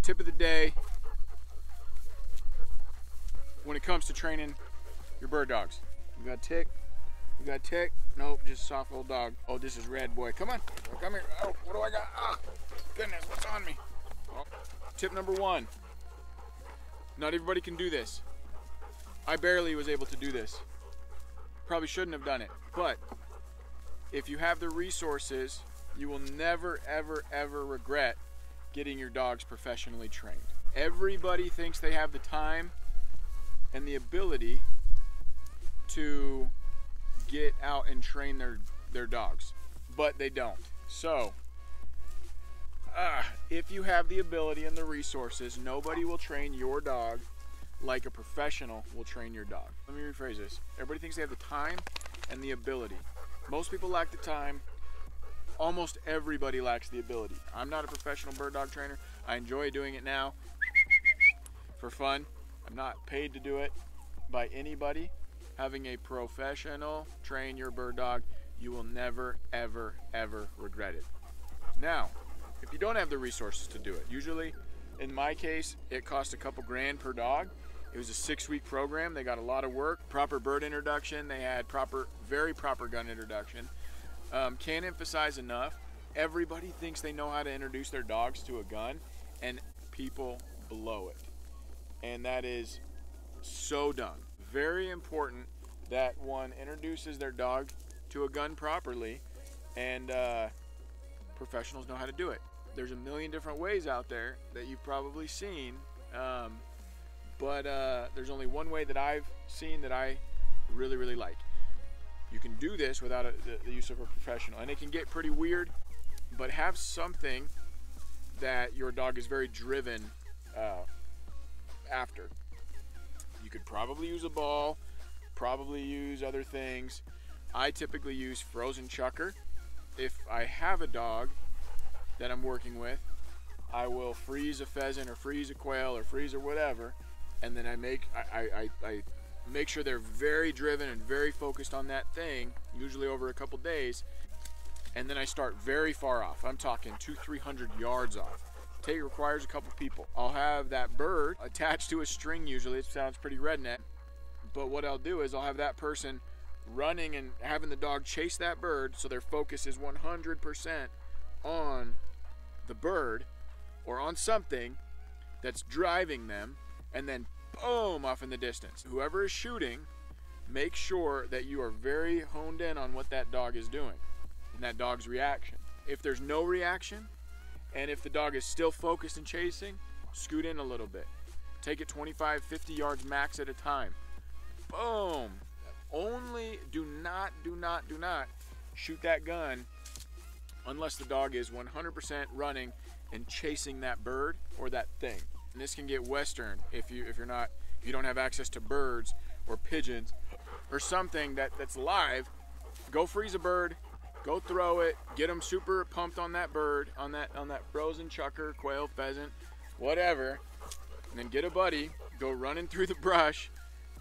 tip of the day when it comes to training your bird dogs. You got a tick? You got a tick? Nope, just a soft little dog. Oh, this is Red Boy. Come on, come here. Oh, what do I got? Ah, goodness, what's on me? Oh. Tip number one. Not everybody can do this. I barely was able to do this. Probably shouldn't have done it. But if you have the resources, you will never, ever, ever regret getting your dogs professionally trained. Everybody thinks they have the time and the ability to get out and train their dogs, but they don't. So if you have the ability and the resources, nobody will train your dog like a professional will train your dog. Let me rephrase this. Everybody thinks they have the time and the ability. Most people lack the time. Almost everybody lacks the ability. I'm not a professional bird dog trainer. I enjoy doing it now for fun. I'm not paid to do it by anybody. Having a professional train your bird dog, you will never, ever, ever regret it. Now, if you don't have the resources to do it, usually in my case, it cost a couple grand per dog. It was a 6-week program. They got a lot of work, proper bird introduction. They had very proper gun introduction. Can't emphasize enough, everybody thinks they know how to introduce their dogs to a gun, and people blow it. And that is so dumb. Very important that one introduces their dog to a gun properly, and professionals know how to do it. There's a million different ways out there that you've probably seen, but there's only one way that I've seen that I really, really like. You can do this without the use of a professional, and it can get pretty weird, but have something that your dog is very driven after. You could probably use a ball, probably use other things. I typically use frozen chucker. If I have a dog that I'm working with, I will freeze a pheasant or freeze a quail or freeze or whatever, and then I make sure they're very driven and very focused on that thing, usually over a couple days, and then I start very far off. I'm talking 200-300 yards off. It requires a couple people. I'll have that bird attached to a string usually. It sounds pretty redneck, but what I'll do is I'll have that person running and having the dog chase that bird, so their focus is 100% on the bird or on something that's driving them, and then boom, off in the distance. Whoever is shooting, make sure that you are very honed in on what that dog is doing and that dog's reaction. If there's no reaction, and if the dog is still focused and chasing, scoot in a little bit. Take it 25, 50 yards max at a time. Boom. Only do not shoot that gun unless the dog is 100% running and chasing that bird or that thing. And this can get Western if you don't have access to birds or pigeons or something that's live. Go freeze a bird, go throw it, get them super pumped on that bird, on that frozen chucker, quail, pheasant, whatever, and then get a buddy, go running through the brush,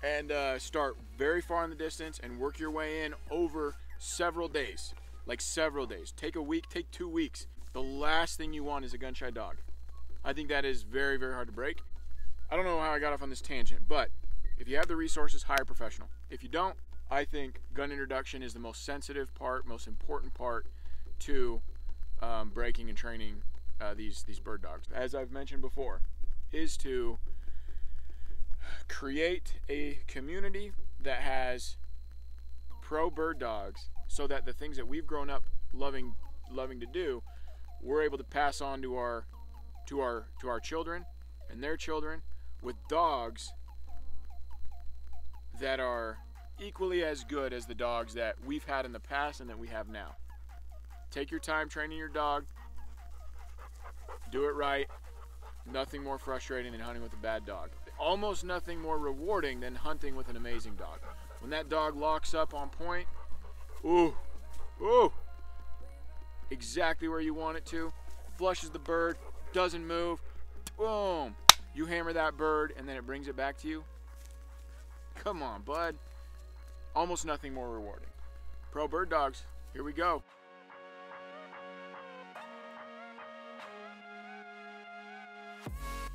and start very far in the distance and work your way in over several days, like several days. Take a week, take 2 weeks. The last thing you want is a gun-shy dog. I think that is very, very hard to break. I don't know how I got off on this tangent, but if you have the resources, hire a professional. If you don't, I think gun introduction is the most sensitive part, most important part to breaking and training these bird dogs. As I've mentioned before, is to create a community that has pro bird dogs, so that the things that we've grown up loving to do, we're able to pass on to our children and their children, with dogs that are equally as good as the dogs that we've had in the past and that we have now. Take your time training your dog. Do it right. Nothing more frustrating than hunting with a bad dog. Almost nothing more rewarding than hunting with an amazing dog. When that dog locks up on point, ooh, exactly where you want it to, flushes the bird, doesn't move, boom, you hammer that bird and then it brings it back to you. Come on, bud. Almost nothing more rewarding. Pro bird dogs, here we go. Bye.